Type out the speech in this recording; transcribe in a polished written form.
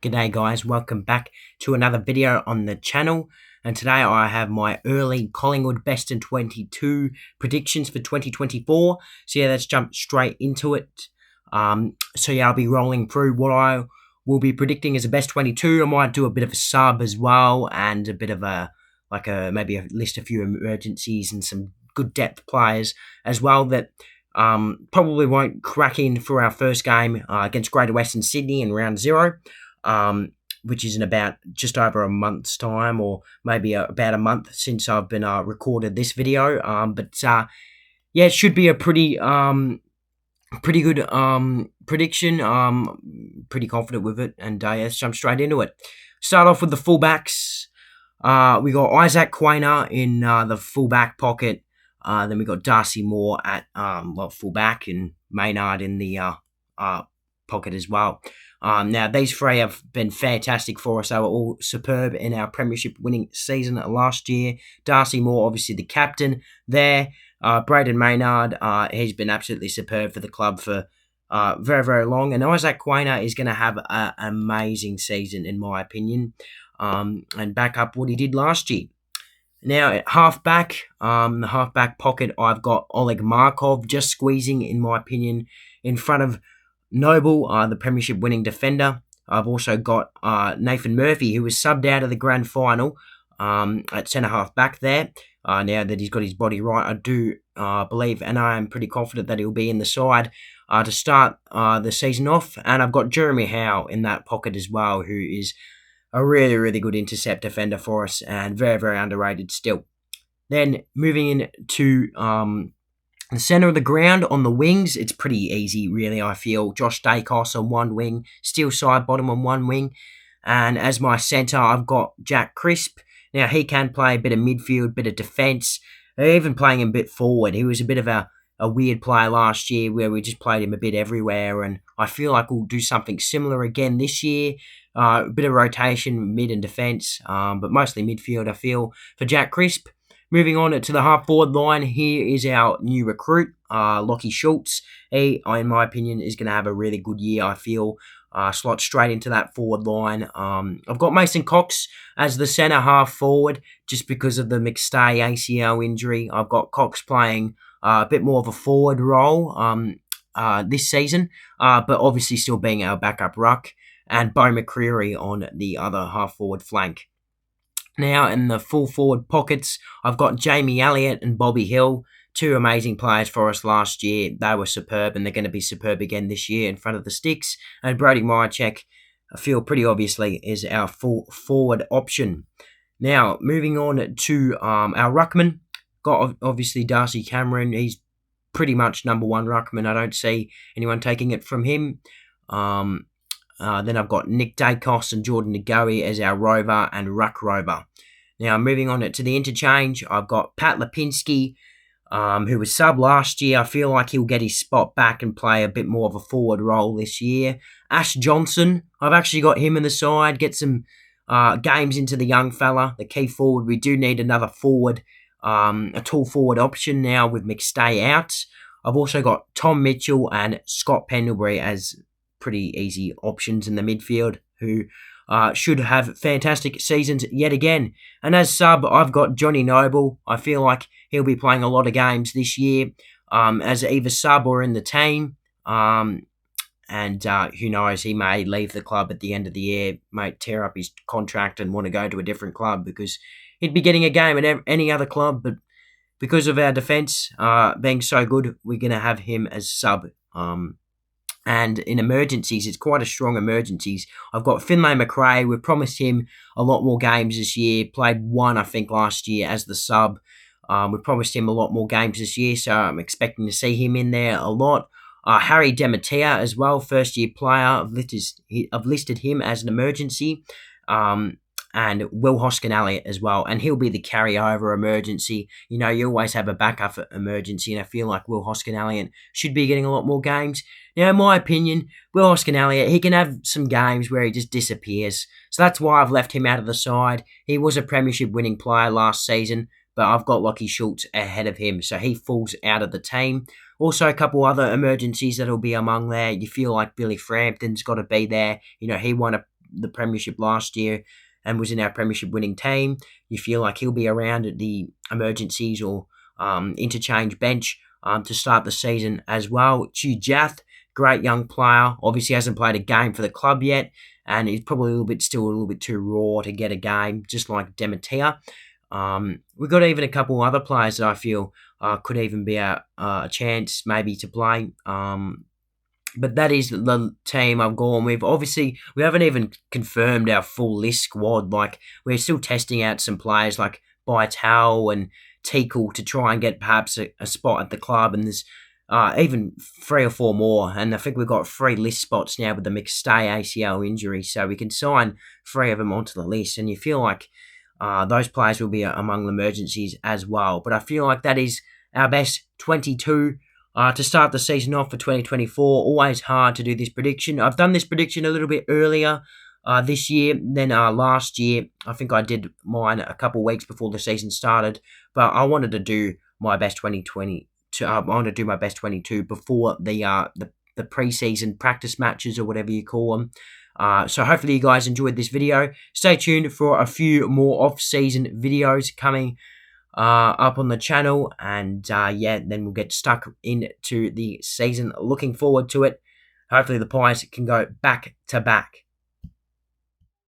G'day guys, welcome back to another video on the channel, and today I have my early Collingwood best in 22 predictions for 2024. So yeah, let's jump straight into it. I'll be rolling through what I will be predicting as a best 22. I might do a bit of a sub as well, and a bit of maybe list a few emergencies and some good depth players as well that probably won't crack in for our first game against Greater Western Sydney in round 0. Which is in about just over a month's time, or maybe about a month since I've been recorded this video. It should be a pretty good prediction. Pretty confident with it, and let's jump straight into it. Start off with the fullbacks. We got Isaac Quainer in the fullback pocket. Then we got Darcy Moore at fullback, and Maynard in the pocket as well. Now, these three have been fantastic for us. They were all superb in our premiership winning season last year. Darcy Moore, obviously the captain there. Braden Maynard, he's been absolutely superb for the club for very, very long. And Isaac Quainer is going to have an amazing season, in my opinion, and back up what he did last year. Now, at halfback, the halfback pocket, I've got Oleg Markov just squeezing, in my opinion, in front of Noble, the premiership winning defender. I've also got Nathan Murphy, who was subbed out of the grand final at centre-half back there. Now that he's got his body right, I do believe, and I am pretty confident that he'll be in the side to start the season off. And I've got Jeremy Howe in that pocket as well, who is a really, really good intercept defender for us, and very, very underrated still. Then moving into the centre of the ground on the wings, it's pretty easy, really, I feel. Josh Dacos on one wing, Steele Sidebottom on one wing. And as my centre, I've got Jack Crisp. Now, he can play a bit of midfield, bit of defence, even playing a bit forward. He was a bit of a weird player last year where we just played him a bit everywhere, and I feel like we'll do something similar again this year. A bit of rotation, mid and defence, but mostly midfield, I feel, for Jack Crisp. Moving on to the half-forward line, here is our new recruit, Lachie Schultz. He, in my opinion, is going to have a really good year, I feel. Slot straight into that forward line. I've got Mason Cox as the centre half-forward, just because of the McStay ACL injury. I've got Cox playing a bit more of a forward role this season, but obviously still being our backup ruck. And Bo McCreary on the other half-forward flank. Now, in the full-forward pockets, I've got Jamie Elliott and Bobby Hill, two amazing players for us last year. They were superb, and they're going to be superb again this year in front of the sticks. And Brody Myercheck, I feel pretty obviously, is our full-forward option. Now, moving on to our ruckman, got obviously Darcy Cameron. He's pretty much number one ruckman. I don't see anyone taking it from him. Then I've got Nick Dacos and Jordan Ngoe as our rover and ruck rover. Now, moving on to the interchange, I've got Pat Lipinski, who was sub last year. I feel like he'll get his spot back and play a bit more of a forward role this year. Ash Johnson, I've actually got him in the side, get some games into the young fella, the key forward. We do need another forward, a tall forward option now with McStay out. I've also got Tom Mitchell and Scott Pendlebury as pretty easy options in the midfield, who should have fantastic seasons yet again. And as sub, I've got Johnny Noble. I feel like he'll be playing a lot of games this year as either sub or in the team. And who knows, he may leave the club at the end of the year, might tear up his contract and want to go to a different club, because he'd be getting a game at any other club. But because of our defence being so good, we're going to have him as sub. And in emergencies, it's quite a strong emergencies. I've got Finlay McRae. We've promised him a lot more games this year. Played one, I think, last year as the sub. We promised him a lot more games this year, so I'm expecting to see him in there a lot. Harry Dematea as well, first-year player. I've listed him as an emergency. And Will Hoskin-Elliott as well. And he'll be the carryover emergency. You know, you always have a backup emergency, and I feel like Will Hoskin-Elliott should be getting a lot more games. Now, in my opinion, Will Hoskin-Elliott, he can have some games where he just disappears. So that's why I've left him out of the side. He was a premiership winning player last season, but I've got Lachie Schultz ahead of him, so he falls out of the team. Also, a couple other emergencies that'll be among there. You feel like Billy Frampton's got to be there. You know, he won a the premiership last year and was in our premiership winning team. You feel like he'll be around at the emergencies or interchange bench to start the season as well. Chu Jath, great young player, obviously hasn't played a game for the club yet, and he's probably still a little bit too raw to get a game, just like Demeter. We've got even a couple other players that I feel could even be a chance maybe to play. But that is the team I've gone with. Obviously, we haven't even confirmed our full list squad. Like, we're still testing out some players like Baital and Teakle to try and get perhaps a spot at the club. And there's even 3 or 4 more. And I think we've got 3 list spots now with the McStay ACL injury. So we can sign 3 of them onto the list. And you feel like those players will be among the emergencies as well. But I feel like that is our best 22 to start the season off for 2024. Always hard to do this prediction. I've done this prediction a little bit earlier this year than last year. I think I did mine a couple weeks before the season started, but I wanted to do my best 2020. I wanted to do my best 22 before the preseason practice matches or whatever you call them. So hopefully you guys enjoyed this video. Stay tuned for a few more off-season videos coming up on the channel, and then we'll get stuck into the season. Looking forward to it. Hopefully the Pies can go back to back.